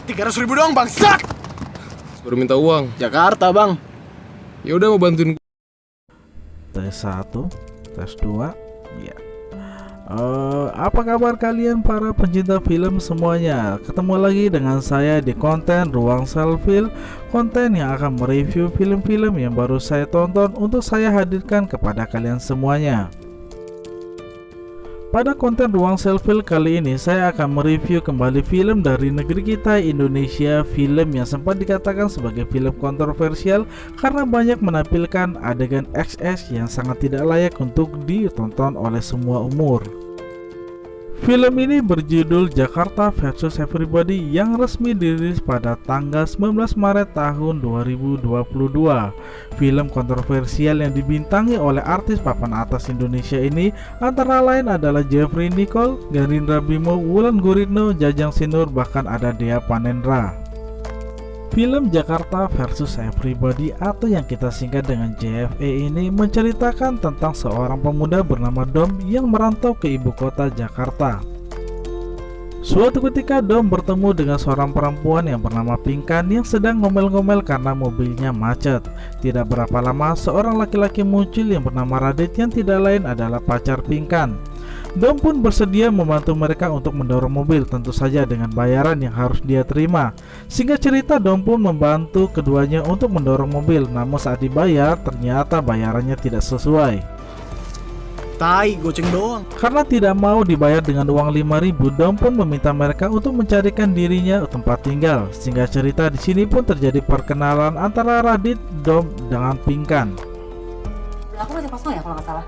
300.000 doang bangsat. Baru minta uang. Jakarta bang. Ya udah mau bantuin gua. Tes 1, tes 2. Ya. Apa kabar kalian para pencinta film semuanya? Ketemu lagi dengan saya di konten Ruang Selfie, konten yang akan mereview film-film yang baru saya tonton untuk saya hadirkan kepada kalian semuanya. Pada konten Ruang Selfie kali ini saya akan mereview kembali film dari negeri kita Indonesia, film yang sempat dikatakan sebagai film kontroversial karena banyak menampilkan adegan XS yang sangat tidak layak untuk ditonton oleh semua umur. Film ini berjudul Jakarta vs Everybody yang resmi dirilis pada tanggal 19 Maret tahun 2022. Film kontroversial yang dibintangi oleh artis papan atas Indonesia ini antara lain adalah Jeffrey Nicole, Garindra Bimo, Wulan Guritno, Jajang Sinur, bahkan ada Dea Panendra. Film Jakarta vs Everybody atau yang kita singkat dengan JVE ini menceritakan tentang seorang pemuda bernama Dom yang merantau ke ibu kota Jakarta. Suatu ketika Dom bertemu dengan seorang perempuan yang bernama Pinkan yang sedang ngomel-ngomel karena mobilnya macet. Tidak berapa lama seorang laki-laki muncul yang bernama Radit yang tidak lain adalah pacar Pinkan. Dom pun bersedia membantu mereka untuk mendorong mobil, tentu saja dengan bayaran yang harus dia terima. Singkat cerita, Dom pun membantu keduanya untuk mendorong mobil, namun saat dibayar ternyata bayarannya tidak sesuai. Tai, goceng doang. Karena tidak mau dibayar dengan uang 5.000, Dom pun meminta mereka untuk mencarikan dirinya tempat tinggal. Singkat cerita, di sini pun terjadi perkenalan antara Radit, Dom dengan Pinkan. Aku masih kosong ya kalau nggak salah.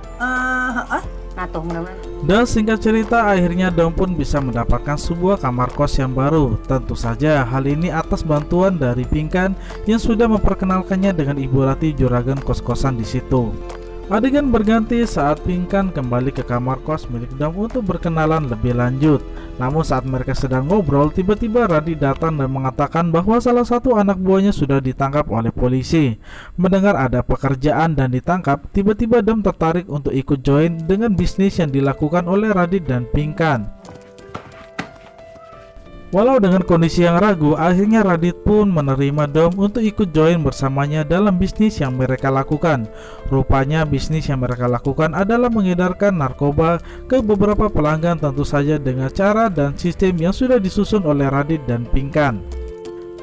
Nah tuh mudah-mudahan. Dan singkat cerita akhirnya Dom pun bisa mendapatkan sebuah kamar kos yang baru. Tentu saja hal ini atas bantuan dari Pinkan yang sudah memperkenalkannya dengan Ibu Rati juragan kos-kosan di situ. Adegan berganti saat Pinkan kembali ke kamar kos milik Dom untuk berkenalan lebih lanjut. Namun saat mereka sedang ngobrol, tiba-tiba Radit datang dan mengatakan bahwa salah satu anak buahnya sudah ditangkap oleh polisi. Mendengar ada pekerjaan dan ditangkap, tiba-tiba Dom tertarik untuk ikut join dengan bisnis yang dilakukan oleh Radit dan Pinkan. Walau dengan kondisi yang ragu, akhirnya Radit pun menerima Dom untuk ikut join bersamanya dalam bisnis yang mereka lakukan. Rupanya bisnis yang mereka lakukan adalah mengedarkan narkoba ke beberapa pelanggan, tentu saja dengan cara dan sistem yang sudah disusun oleh Radit dan Pinkan.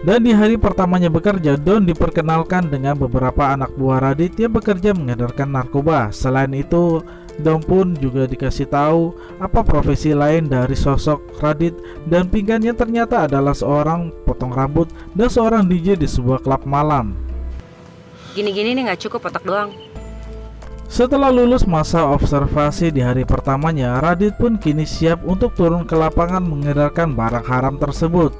Dan di hari pertamanya bekerja, Dom diperkenalkan dengan beberapa anak buah Radit yang bekerja mengedarkan narkoba. Selain itu, Dom pun juga dikasih tahu apa profesi lain dari sosok Radit dan Pinkan yang ternyata adalah seorang potong rambut dan seorang DJ di sebuah klub malam. Gini-gini nih nggak cukup otak doang. Setelah lulus masa observasi di hari pertamanya, Radit pun kini siap untuk turun ke lapangan mengedarkan barang haram tersebut.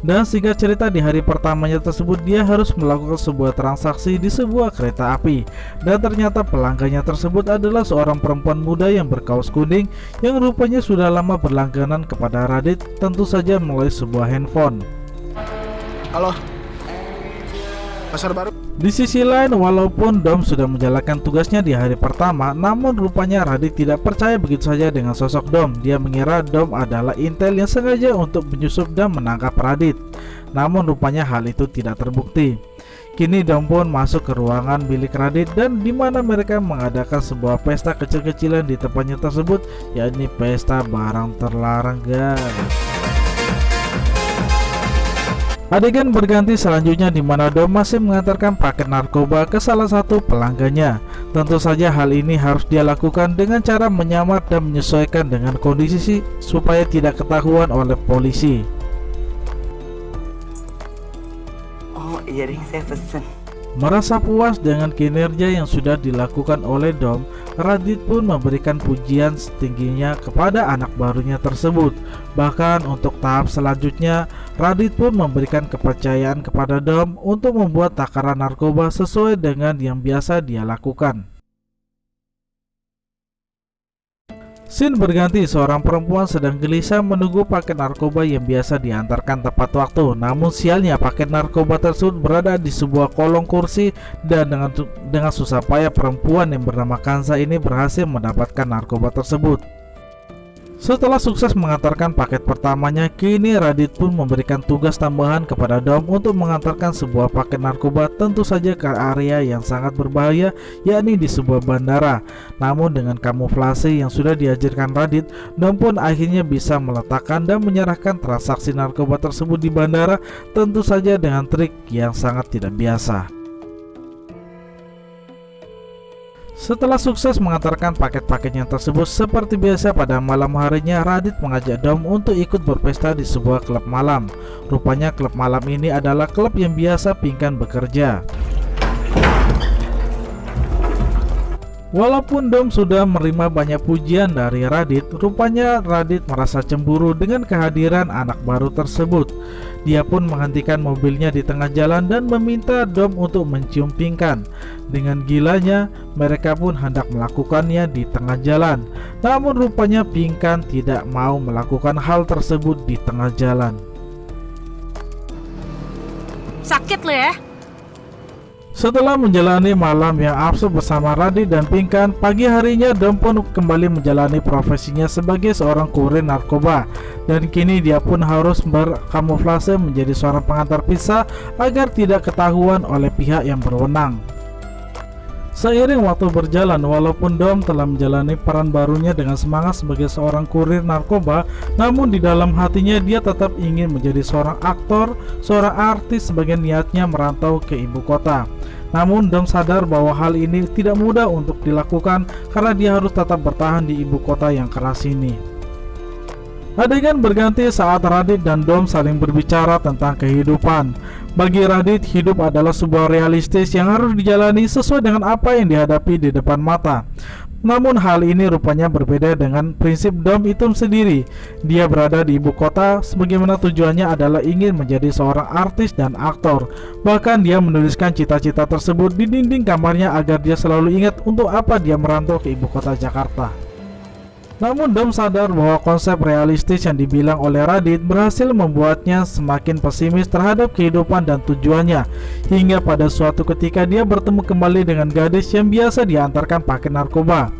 Dan singkat cerita di hari pertamanya tersebut dia harus melakukan sebuah transaksi di sebuah kereta api. Dan ternyata pelanggannya tersebut adalah seorang perempuan muda yang berkaos kuning yang rupanya sudah lama berlangganan kepada Radit, tentu saja melalui sebuah handphone. Halo. Pasar baru. Di sisi lain, walaupun Dom sudah menjalankan tugasnya di hari pertama, namun rupanya Radit tidak percaya begitu saja dengan sosok Dom. Dia mengira Dom adalah intel yang sengaja untuk menyusup dan menangkap Radit. Namun rupanya hal itu tidak terbukti. Kini Dom pun masuk ke ruangan bilik Radit dan di mana mereka mengadakan sebuah pesta kecil-kecilan di tempatnya tersebut, yakni pesta barang terlarang, guys. Adegan berganti selanjutnya di mana Dom masih mengantarkan paket narkoba ke salah satu pelanggannya. Tentu saja hal ini harus dia lakukan dengan cara menyamar dan menyesuaikan dengan kondisi supaya tidak ketahuan oleh polisi. Oh iya ring saya pesen. Merasa puas dengan kinerja yang sudah dilakukan oleh Dom, Radit pun memberikan pujian setingginya kepada anak barunya tersebut. Bahkan untuk tahap selanjutnya, Radit pun memberikan kepercayaan kepada Dom untuk membuat takaran narkoba sesuai dengan yang biasa dia lakukan. Scene berganti, seorang perempuan sedang gelisah menunggu paket narkoba yang biasa diantarkan tepat waktu. Namun sialnya paket narkoba tersebut berada di sebuah kolong kursi dan dengan susah payah perempuan yang bernama Kansa ini berhasil mendapatkan narkoba tersebut. Setelah sukses mengantarkan paket pertamanya, kini Radit pun memberikan tugas tambahan kepada Dom untuk mengantarkan sebuah paket narkoba, tentu saja ke area yang sangat berbahaya, yakni di sebuah bandara. Namun dengan kamuflase yang sudah diajarkan Radit, Dom pun akhirnya bisa meletakkan dan menyerahkan transaksi narkoba tersebut di bandara, tentu saja dengan trik yang sangat tidak biasa. Setelah sukses mengantarkan paket-paketnya tersebut, seperti biasa pada malam harinya Radit mengajak Dom untuk ikut berpesta di sebuah klub malam. Rupanya klub malam ini adalah klub yang biasa Pinkan bekerja. Walaupun Dom sudah menerima banyak pujian dari Radit, rupanya Radit merasa cemburu dengan kehadiran anak baru tersebut. Dia pun menghentikan mobilnya di tengah jalan dan meminta Dom untuk mencium Pinkan. Dengan gilanya, mereka pun hendak melakukannya di tengah jalan. Namun rupanya Pinkan tidak mau melakukan hal tersebut di tengah jalan. Sakit lo ya? Setelah menjalani malam yang absurd bersama Radit dan Pinkan, pagi harinya Dom pun kembali menjalani profesinya sebagai seorang kurir narkoba. Dan kini dia pun harus berkamuflase menjadi seorang pengantar pizza agar tidak ketahuan oleh pihak yang berwenang. Seiring waktu berjalan, walaupun Dom telah menjalani peran barunya dengan semangat sebagai seorang kurir narkoba, namun di dalam hatinya dia tetap ingin menjadi seorang aktor, seorang artis sebagai niatnya merantau ke ibu kota. Namun Dom sadar bahwa hal ini tidak mudah untuk dilakukan karena dia harus tetap bertahan di ibu kota yang keras ini. Adegan berganti saat Radit dan Dom saling berbicara tentang kehidupan. Bagi Radit, hidup adalah sebuah realistis yang harus dijalani sesuai dengan apa yang dihadapi di depan mata. Namun hal ini rupanya berbeda dengan prinsip Dom itu sendiri. Dia berada di ibu kota, sebagaimana tujuannya adalah ingin menjadi seorang artis dan aktor. Bahkan dia menuliskan cita-cita tersebut di dinding kamarnya agar dia selalu ingat untuk apa dia merantau ke ibu kota Jakarta. Namun Dom sadar bahwa konsep realistis yang dibilang oleh Radit berhasil membuatnya semakin pesimis terhadap kehidupan dan tujuannya. Hingga pada suatu ketika dia bertemu kembali dengan gadis yang biasa diantarkan paket narkoba.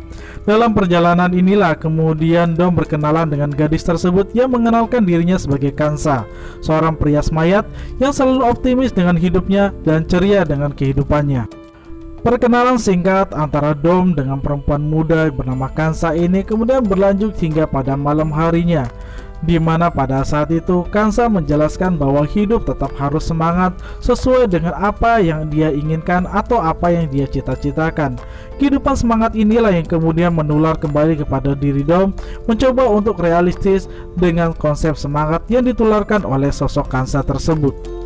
Dalam perjalanan inilah kemudian Dom berkenalan dengan gadis tersebut yang mengenalkan dirinya sebagai Kansa, seorang pria mayat yang selalu optimis dengan hidupnya dan ceria dengan kehidupannya. Perkenalan singkat antara Dom dengan perempuan muda bernama Kansa ini kemudian berlanjut hingga pada malam harinya, di mana pada saat itu Kansa menjelaskan bahwa hidup tetap harus semangat sesuai dengan apa yang dia inginkan atau apa yang dia cita-citakan. Kehidupan semangat inilah yang kemudian menular kembali kepada diri Dom, mencoba untuk realistis dengan konsep semangat yang ditularkan oleh sosok Kansa tersebut.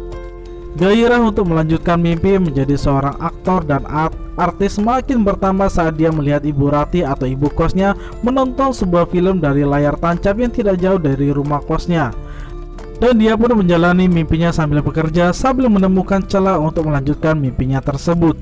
Gairah untuk melanjutkan mimpi menjadi seorang aktor dan artis semakin bertambah saat dia melihat Ibu Rati atau ibu kosnya menonton sebuah film dari layar tancap yang tidak jauh dari rumah kosnya. Dan dia pun menjalani mimpinya sambil bekerja sambil menemukan celah untuk melanjutkan mimpinya tersebut.